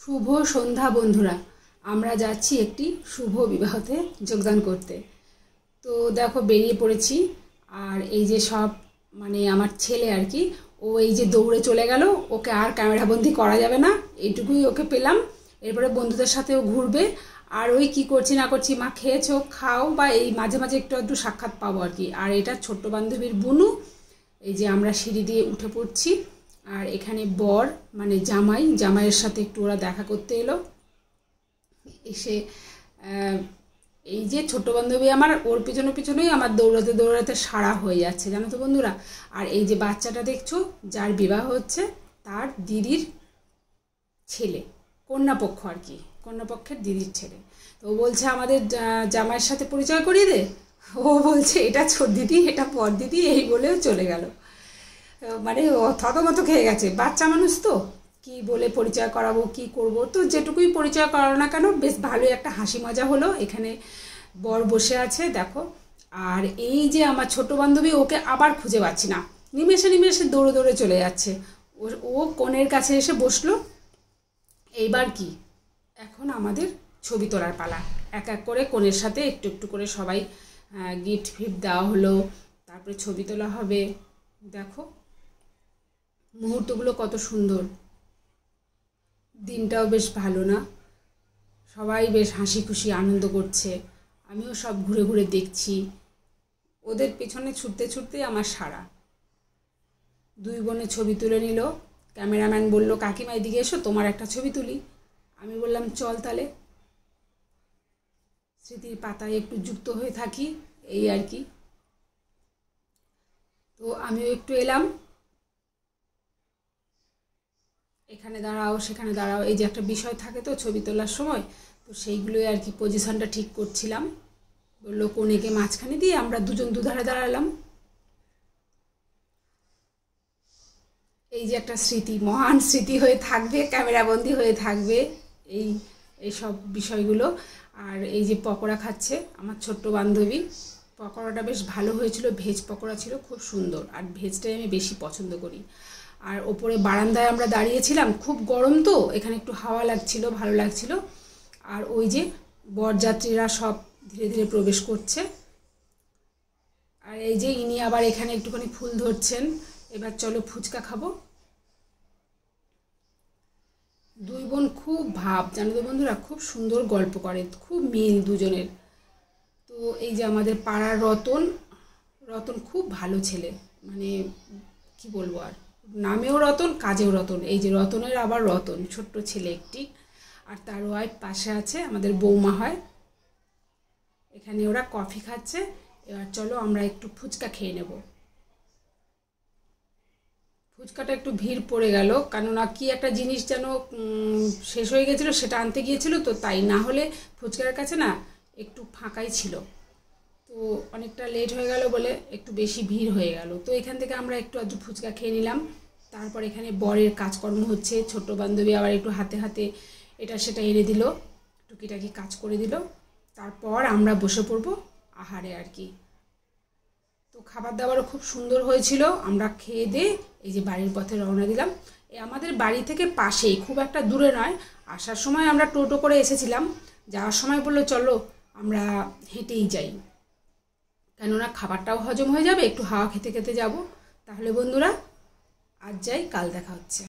শুভ সন্ধ্যা বন্ধুরা, আমরা যাচ্ছি একটি শুভ বিবাহতে যোগদান করতে। তো দেখো বেরিয়ে পড়েছি। আর এই যে সব আমার ছেলে আর কি, ও এই যে দৌড়ে চলে গেল, ওকে আর ক্যামেরাবন্দি করা যাবে না, এইটুকুই ওকে পেলাম। এরপরে বন্ধুদের সাথেও ঘুরবে। আর ওই কি করছি না করছি, মা খেয়েছো খাও, বা এই মাঝে মাঝে একটু একটু সাক্ষাৎ পাবো আর কি। আর এটা ছোট্ট বান্ধবীর বুনু। এই যে আমরা সিঁড়ি দিয়ে উঠে পড়ছি। আর এখানে বর জামাইয়ের সাথে একটু ওরা দেখা করতে এলো। এসে এই যে ছোট বান্ধবী আমার, ওর পিছনেই আমার দৌড়াতে দৌড়াতে সারা হয়ে যাচ্ছে, জানো তো বন্ধুরা। আর এই যে বাচ্চাটা দেখছো, যার বিবাহ হচ্ছে, তার দিদির ছেলে, কন্যাপক্ষ আর কি, কন্যাপক্ষের দিদির ছেলে। তো ও বলছে আমাদের জামাইয়ের সাথে পরিচয় করিয়ে দে। ও বলছে এটা ছোট দিদি, এটা বড় দিদি, এই বলেও চলে গেল। ও থতমত খেয়ে গেছে, বাচ্চা মানুষ তো, কি বলে পরিচয় করাবো, কি করব। তো যেটুকুই পরিচয় করানো না কেন, বেশ ভালোই একটা হাসি মজা হলো। এখানে বর বসে আছে দেখো। আর এই যে আমার ছোট বান্ধবী, ওকে আবার খুঁজে পাচ্ছি না, নিমেষে দৌড়ে দৌড়ে চলে যাচ্ছে। ও কনের কাছে এসে বসলো। এইবার কি, এখন আমাদের ছবি তোলার পালা। এক এক করে কনের সাথে একটু একটু করে সবাই গিফট ফিফট দেওয়া হলো, তারপরে ছবি তোলা হবে। দেখো মুহূর্তগুলো কত সুন্দর, দিনটাও বেশ ভালো না, সবাই বেশ হাসি খুশি আনন্দ করছে। আমিও সব ঘুরে ঘুরে দেখছি, ওদের পেছনে ছুটতে ছুটতে আমার সারা। দুই বোনে ছবি তুলে নিল। ক্যামেরাম্যান বলল, কাকিমা এদিকে এসো, তোমার একটা ছবি তুলি। আমি বললাম চল তাহলে, স্মৃতির পাতায় একটু যুক্ত হয়ে থাকি, এই আর কি। তো আমিও একটু এলাম, এখানে দাঁড়াও সেখানে দাঁড়াও, এই যে একটা বিষয় থাকে তো ছবি তোলার সময়, তো সেইগুলোই আর কি পজিশনটা ঠিক করছিলাম। বললো কনেকে মাঝখানে দিয়ে আমরা দুজন দুধারে দাঁড়ালাম। এই যে একটা স্মৃতি, মহান স্মৃতি হয়ে থাকবে, ক্যামেরাবন্দি হয়ে থাকবে এই সব বিষয়গুলো। আর এই যে পকোড়া খাচ্ছে আমার ছোট্ট বান্ধবী, পকোড়াটা বেশ ভালো হয়েছিল, ভেজ পকোড়া ছিল, খুব সুন্দর। আর ভেজটাই আমি বেশি পছন্দ করি। আর ওপরে বারান্দায় আমরা দাঁড়িয়েছিলাম, খুব গরম তো, এখানে একটু হাওয়া লাগছিল, ভালো লাগছিল। আর ওই যে বরযাত্রীরা সব ধীরে ধীরে প্রবেশ করছে। আর এই যে ইনি আবার এখানে একটুখানি ফুল ধরছেন। এবার চলো ফুচকা খাবো। দুই বোন খুব ভাব, জানো তো বন্ধুরা, খুব সুন্দর গল্প করে, খুব মিল দুজনের। তো এই যে আমাদের পাড়ার রতন, রতন খুব ভালো ছেলে, কি বলবো আর, নামেও রতন কাজেও রতন। এই যে রতনের আবার রতন, ছোট্ট ছেলে একটি। আর তার ওয়াইফ পাশে আছে, আমাদের বৌমা হয়। এখানে ওরা কফি খাচ্ছে। এবার চলো আমরা একটু ফুচকা খেয়ে নেব। ফুচকাটা একটু ভিড় পড়ে গেল, কেননা কি একটা জিনিস যেন শেষ হয়ে গেছিলো, সেটা আনতে গিয়েছিল, তো তাই না হলে ফুচকার কাছে না একটু ফাঁকাই ছিল। তো অনেকটা লেট হয়ে গেল বলে একটু বেশি ভিড় হয়ে গেল। তো এখান থেকে আমরা একটু আধটু ফুচকা খেয়ে নিলাম। তারপর এখানে বরের কাজকর্ম হচ্ছে, ছোট বান্ধবী আবার একটু হাতে হাতে এটা সেটা এনে দিল, টুকিটাকি কাজ করে দিল। তারপর আমরা বসে পড়বো আহারে আর কি। তো খাবার দাবারও খুব সুন্দর হয়েছিল। আমরা খেয়ে দিয়ে এই যে বাড়ির পথে রওনা দিলাম। আমাদের বাড়ি থেকে পাশেই, খুব একটা দূরে নয়। আসার সময় আমরা টোটো করে এসেছিলাম, যাওয়ার সময় বললো চলো আমরা হেঁটেই যাই, কেননা খাবারটাও হজম হয়ে যাবে, একটু হাওয়া খেতে খেতে যাব। তাহলে বন্ধুরা আজ যাই, কাল দেখা হচ্ছে।